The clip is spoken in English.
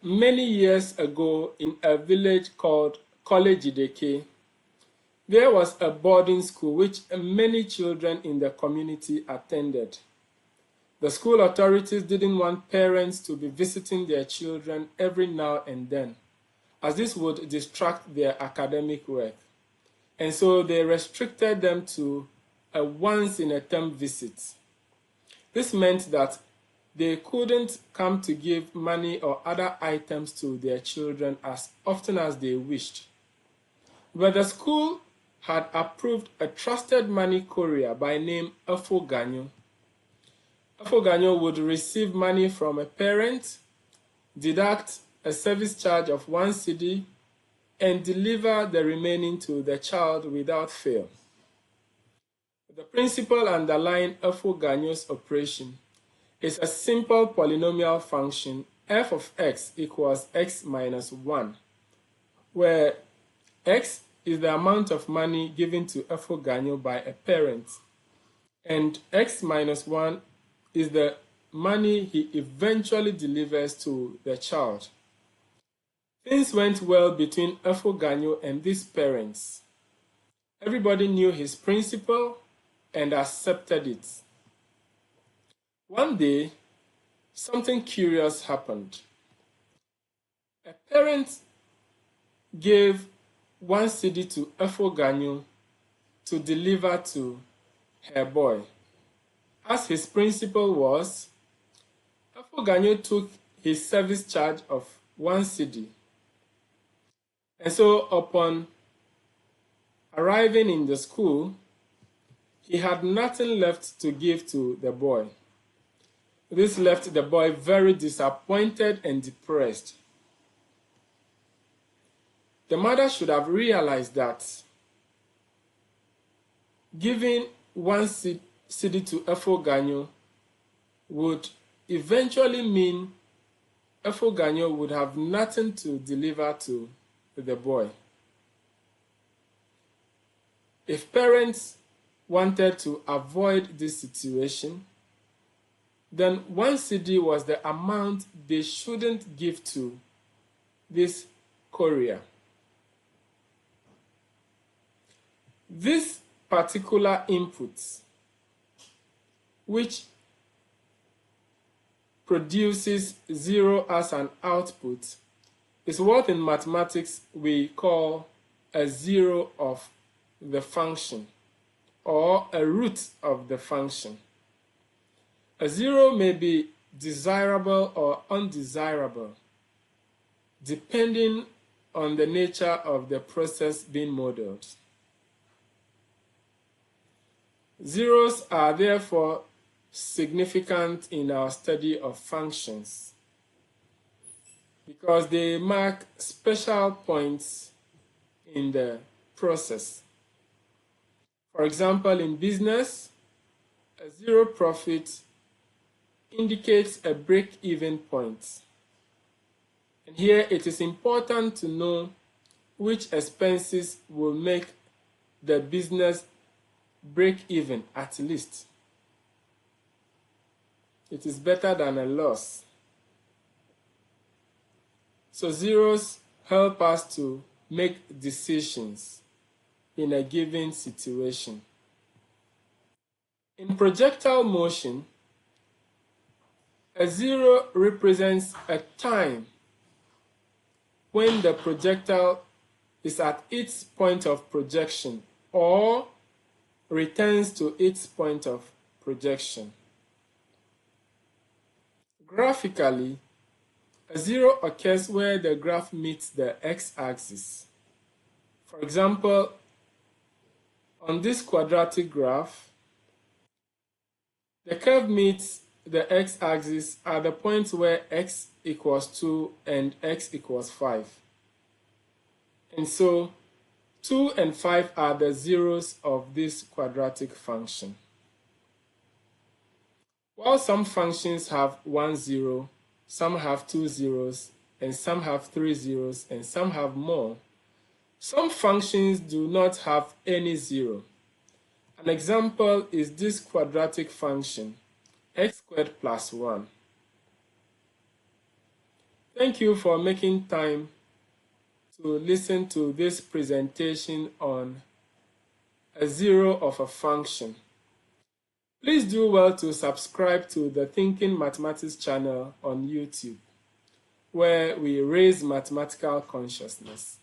Many years ago, in a village called Kolejideke, there was a boarding school which many children in the community attended. The school authorities didn't want parents to be visiting their children every now and then, as this would distract their academic work. And so they restricted them to a once-in-a-term visit. This meant that they couldn't come to give money or other items to their children as often as they wished. But the school had approved a trusted money courier by name Afoganyo. Afoganyo would receive money from a parent, deduct a service charge of 1 cedi, and deliver the remaining to the child without fail. The principle underlying Afoganyo's operation is a simple polynomial function f of x equals x minus 1, where x is the amount of money given to Afoganyo by a parent, and x minus 1 is the money he eventually delivers to the child. Things went well between Afoganyo and these parents. Everybody knew his principle and accepted it. One day, something curious happened. A parent gave 1 cedi to Afoganyo to deliver to her boy. As his principle was, Afoganyo took his service charge of 1 cedi. And so upon arriving in the school, he had nothing left to give to the boy. This left the boy very disappointed and depressed. The mother should have realized that giving 1 cedi to Afoganyo would eventually mean Afoganyo would have nothing to deliver to the boy. If parents wanted to avoid this situation, then 1 cedi was the amount they shouldn't give to this courier. This particular input, which produces 0 as an output, is what in mathematics we call a zero of the function, or a root of the function. A zero may be desirable or undesirable, depending on the nature of the process being modeled. Zeros are therefore significant in our study of functions because they mark special points in the process. For example, in business, a zero profit indicates a break-even point. And here it is important to know which expenses will make the business break even at least. It is better than a loss. So zeros help us to make decisions in a given situation. In projectile motion, a zero represents a time when the projectile is at its point of projection or returns to its point of projection. Graphically, a zero occurs where the graph meets the x-axis. For example, on this quadratic graph, the curve meets the x-axis at the point where x equals 2 and x equals 5. And so 2 and 5 are the zeros of this quadratic function. While some functions have 1 0, some have 2 zeros, and some have 3 zeros, and some have more, some functions do not have any zero. An example is this quadratic function, x squared plus 1. Thank you for making time to listen to this presentation on a zero of a function. Please do well to subscribe to the Thinking Mathematics channel on YouTube, where we raise mathematical consciousness.